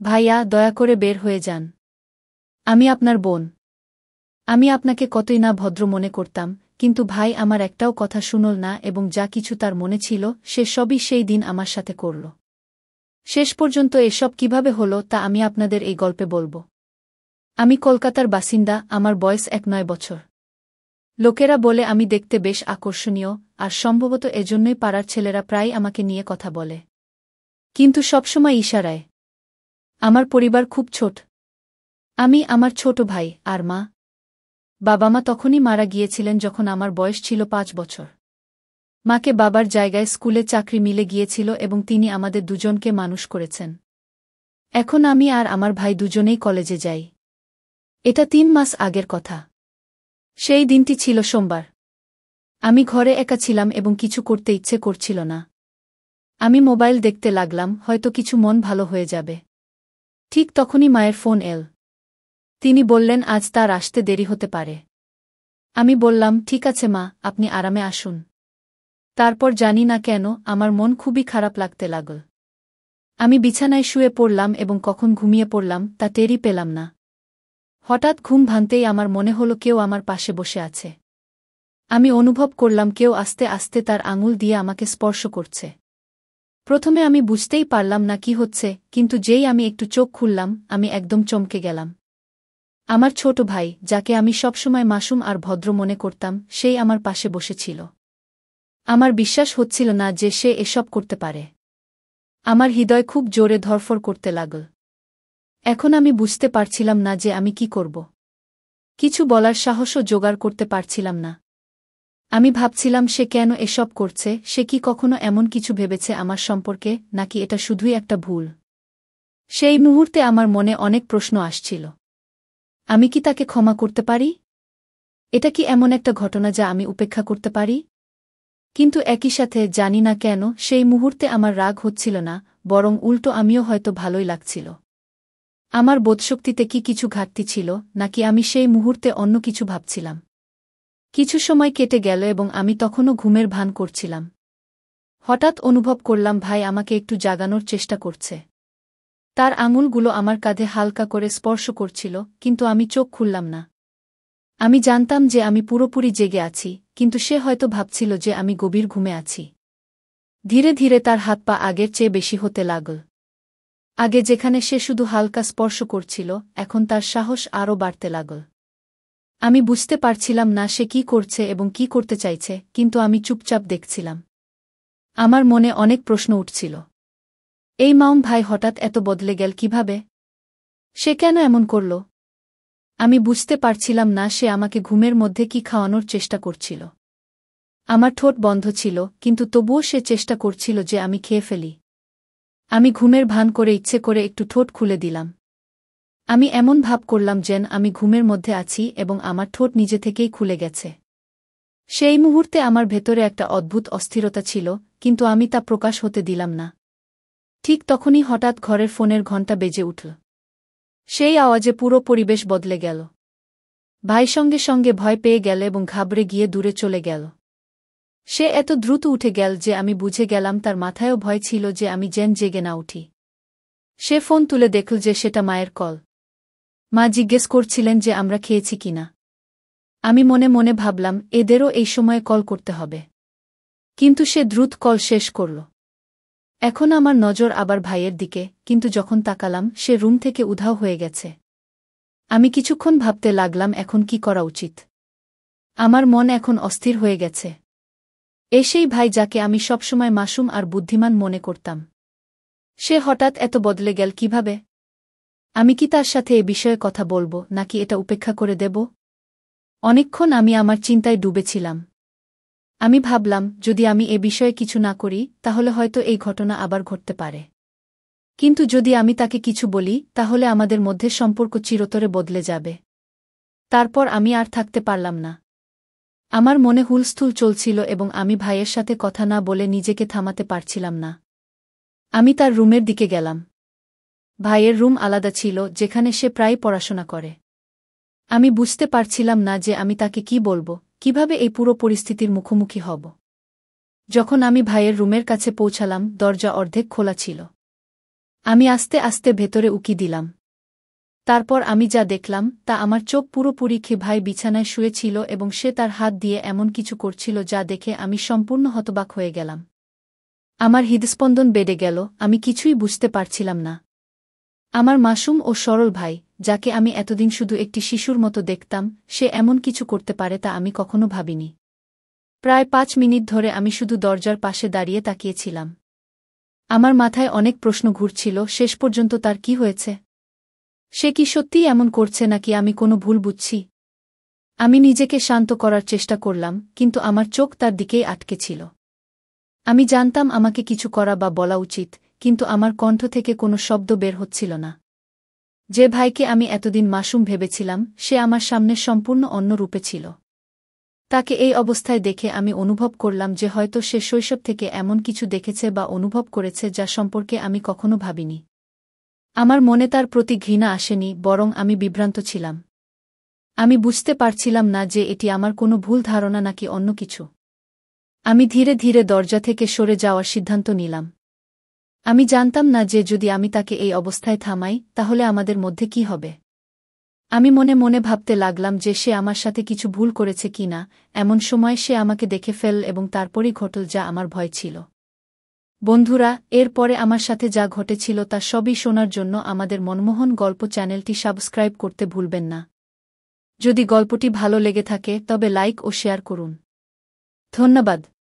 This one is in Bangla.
ভাইয়া, দয়া করে বের হয়ে যান। আমি আপনার বোন। আমি আপনাকে কতই না ভদ্র মনে করতাম, কিন্তু ভাই আমার একটাও কথা শুনল না এবং যা কিছু তার মনে ছিল সে সবই সেই দিন আমার সাথে করল। শেষ পর্যন্ত এসব কিভাবে হলো তা আমি আপনাদের এই গল্পে বলব। আমি কলকাতার বাসিন্দা, আমার বয়স 9 বছর। লোকেরা বলে আমি দেখতে বেশ আকর্ষণীয়, আর সম্ভবত এজন্যই পাড়ার ছেলেরা প্রায় আমাকে নিয়ে কথা বলে। কিন্তু সবসময় ইশারায়। আমার পরিবার খুব ছোট। আমি, আমার ছোট ভাই, আর মা। বাবা মা তখনই মারা গিয়েছিলেন যখন আমার বয়স ছিল 5 বছর। মাকে বাবার জায়গায় স্কুলে চাকরি মিলে গিয়েছিল এবং তিনি আমাদের দুজনকে মানুষ করেছেন। এখন আমি আর আমার ভাই দুজনেই কলেজে যাই। এটা 3 মাস আগের কথা। সেই দিনটি ছিল সোমবার। আমি ঘরে একা ছিলাম এবং কিছু করতে ইচ্ছে করছিল না। আমি মোবাইল দেখতে লাগলাম, হয়তো কিছু মন ভালো হয়ে যাবে। ঠিক তখনই মায়ের ফোন এল। তিনি বললেন আজ তার আসতে দেরি হতে পারে। আমি বললাম, ঠিক আছে মা, আপনি আরামে আসুন। তারপর জানি না কেন আমার মন খুবই খারাপ লাগতে লাগল। আমি বিছানায় শুয়ে পড়লাম এবং কখন ঘুমিয়ে পড়লাম তা টেরই পেলাম না। হঠাৎ ঘুম ভাঙতেই আমার মনে হলো কেউ আমার পাশে বসে আছে। আমি অনুভব করলাম কেউ আস্তে আস্তে তার আঙুল দিয়ে আমাকে স্পর্শ করছে। প্রথমে আমি বুঝতেই পারলাম না কি হচ্ছে, কিন্তু যেই আমি একটু চোখ খুললাম আমি একদম চমকে গেলাম। আমার ছোট ভাই, যাকে আমি সবসময় মাসুম আর ভদ্র মনে করতাম, সেই আমার পাশে বসেছিল। আমার বিশ্বাস হচ্ছিল না যে সে এসব করতে পারে। আমার হৃদয় খুব জোরে ধড়ফড় করতে লাগল। এখন আমি বুঝতে পারছিলাম না যে আমি কি করব। কিছু বলার সাহসও জোগাড় করতে পারছিলাম না। আমি ভাবছিলাম সে কেন এসব করছে, সে কি কখনো এমন কিছু ভেবেছে আমার সম্পর্কে, নাকি এটা শুধুই একটা ভুল। সেই মুহূর্তে আমার মনে অনেক প্রশ্ন আসছিল। আমি কি তাকে ক্ষমা করতে পারি? এটা কি এমন একটা ঘটনা যা আমি উপেক্ষা করতে পারি? কিন্তু একই সাথে জানি না কেন সেই মুহূর্তে আমার রাগ হচ্ছিল না, বরং উল্টো আমিও হয়তো ভালোই লাগছিল। আমার বোধশক্তিতে কি কিছু ঘাটতি ছিল, নাকি আমি সেই মুহূর্তে অন্য কিছু ভাবছিলাম? কিছু সময় কেটে গেল এবং আমি তখনও ঘুমের ভান করছিলাম। হঠাৎ অনুভব করলাম ভাই আমাকে একটু জাগানোর চেষ্টা করছে। তার আঙুলগুলো আমার কাঁধে হালকা করে স্পর্শ করছিল, কিন্তু আমি চোখ খুললাম না। আমি জানতাম যে আমি পুরোপুরি জেগে আছি, কিন্তু সে হয়তো ভাবছিল যে আমি গভীর ঘুমে আছি। ধীরে ধীরে তার হাত পা আগের চেয়ে বেশি হতে লাগল। আগে যেখানে সে শুধু হালকা স্পর্শ করছিল, এখন তার সাহস আরও বাড়তে লাগল। আমি বুঝতে পারছিলাম না সে কি করছে এবং কি করতে চাইছে, কিন্তু আমি চুপচাপ দেখছিলাম। আমার মনে অনেক প্রশ্ন উঠছিল। এই মাউন ভাই হঠাৎ এত বদলে গেল কিভাবে? সে কেন এমন করল? আমি বুঝতে পারছিলাম না সে আমাকে ঘুমের মধ্যে কি খাওয়ানোর চেষ্টা করছিল। আমার ঠোঁট বন্ধ ছিল, কিন্তু তবুও সে চেষ্টা করছিল যে আমি খেয়ে ফেলি। আমি ঘুমের ভান করে ইচ্ছে করে একটু ঠোঁট খুলে দিলাম। আমি এমন ভাব করলাম যেন আমি ঘুমের মধ্যে আছি এবং আমার ঠোঁট নিজে থেকেই খুলে গেছে। সেই মুহূর্তে আমার ভেতরে একটা অদ্ভুত অস্থিরতা ছিল, কিন্তু আমি তা প্রকাশ হতে দিলাম না। ঠিক তখনই হঠাৎ ঘরের ফোনের ঘণ্টা বেজে উঠল। সেই আওয়াজে পুরো পরিবেশ বদলে গেল। ভাই সঙ্গে সঙ্গে ভয় পেয়ে গেল এবং ঘাবড়ে গিয়ে দূরে চলে গেল। সে এত দ্রুত উঠে গেল যে আমি বুঝে গেলাম তার মাথায়ও ভয় ছিল যে আমি যেন জেগে না উঠি। সে ফোন তুলে দেখল যে সেটা মায়ের কল। মা জিজ্ঞেস করছিলেন যে আমরা খেয়েছি কিনা। আমি মনে মনে ভাবলাম এদেরও এই সময়ে কল করতে হবে। কিন্তু সে দ্রুত কল শেষ করল। এখন আমার নজর আবার ভাইয়ের দিকে, কিন্তু যখন তাকালাম সে রুম থেকে উধাও হয়ে গেছে। আমি কিছুক্ষণ ভাবতে লাগলাম এখন কি করা উচিত। আমার মন এখন অস্থির হয়ে গেছে। সেই ভাই যাকে আমি সবসময় মাসুম আর বুদ্ধিমান মনে করতাম, সে হঠাৎ এত বদলে গেল কিভাবে? আমি কি তার সাথে এ বিষয়ে কথা বলবো, নাকি এটা উপেক্ষা করে দেব? অনেকক্ষণ আমি আমার চিন্তায় ডুবেছিলাম। আমি ভাবলাম যদি আমি এ বিষয়ে কিছু না করি তাহলে হয়তো এই ঘটনা আবার ঘটতে পারে। কিন্তু যদি আমি তাকে কিছু বলি তাহলে আমাদের মধ্যে সম্পর্ক চিরতরে বদলে যাবে। তারপর আমি আর থাকতে পারলাম না। আমার মনে হুলস্থুল চলছিল এবং আমি ভাইয়ের সাথে কথা না বলে নিজেকে থামাতে পারছিলাম না। আমি তার রুমের দিকে গেলাম। ভাইয়ের রুম আলাদা ছিল, যেখানে সে প্রায় পড়াশোনা করে। আমি বুঝতে পারছিলাম না যে আমি তাকে কি বলবো, কিভাবে এই পুরো পরিস্থিতির মুখোমুখি হব। যখন আমি ভাইয়ের রুমের কাছে পৌঁছালাম দরজা অর্ধেক খোলা ছিল। আমি আস্তে আস্তে ভেতরে উকি দিলাম। তারপর আমি যা দেখলাম তা আমার চোখ পুরোপুরি ভাই বিছানায় শুয়েছিল এবং সে তার হাত দিয়ে এমন কিছু করছিল যা দেখে আমি সম্পূর্ণ হতবাক হয়ে গেলাম। আমার হৃদস্পন্দন বেড়ে গেল, আমি কিছুই বুঝতে পারছিলাম না। আমার মাসুম ও সরল ভাই, যাকে আমি এতদিন শুধু একটি শিশুর মতো দেখতাম, সে এমন কিছু করতে পারে তা আমি কখনো ভাবিনি। প্রায় ৫ মিনিট ধরে আমি শুধু দরজার পাশে দাঁড়িয়ে তাকিয়েছিলাম। আমার মাথায় অনেক প্রশ্ন ঘুরছিল, শেষ পর্যন্ত তার কি হয়েছে? সে কি সত্যিই এমন করছে নাকি আমি কোনো ভুল বুঝছি? আমি নিজেকে শান্ত করার চেষ্টা করলাম, কিন্তু আমার চোখ তার দিকেই আটকে ছিল। আমি জানতাম আমাকে কিছু করা বা বলা উচিত, কিন্তু আমার কণ্ঠ থেকে কোনো শব্দ বের হচ্ছিল না। যে ভাইকে আমি এতদিন মাসুম ভেবেছিলাম, সে আমার সামনে সম্পূর্ণ অন্য রূপে ছিল। তাকে এই অবস্থায় দেখে আমি অনুভব করলাম যে হয়তো সে শৈশব থেকে এমন কিছু দেখেছে বা অনুভব করেছে যা সম্পর্কে আমি কখনো ভাবিনি। আমার মনে তার প্রতি ঘৃণা আসেনি, বরং আমি বিভ্রান্ত ছিলাম। আমি বুঝতে পারছিলাম না যে এটি আমার কোনো ভুল ধারণা নাকি অন্য কিছু। আমি ধীরে ধীরে দরজা থেকে সরে যাওয়ার সিদ্ধান্ত নিলাম। আমি জানতাম না যে যদি আমি তাকে এই অবস্থায় থামাই তাহলে আমাদের মধ্যে কি হবে। আমি মনে মনে ভাবতে লাগলাম যে সে আমার সাথে কিছু ভুল করেছে কিনা। এমন সময় সে আমাকে দেখে ফেলল এবং তারপরই ঘটল যা আমার ভয় ছিল। বন্ধুরা, এর পরে আমার সাথে যা ঘটেছিল তা সবই শোনার জন্য আমাদের মনমোহন গল্প চ্যানেলটি সাবস্ক্রাইব করতে ভুলবেন না। যদি গল্পটি ভালো লেগে থাকে তবে লাইক ও শেয়ার করুন। ধন্যবাদ।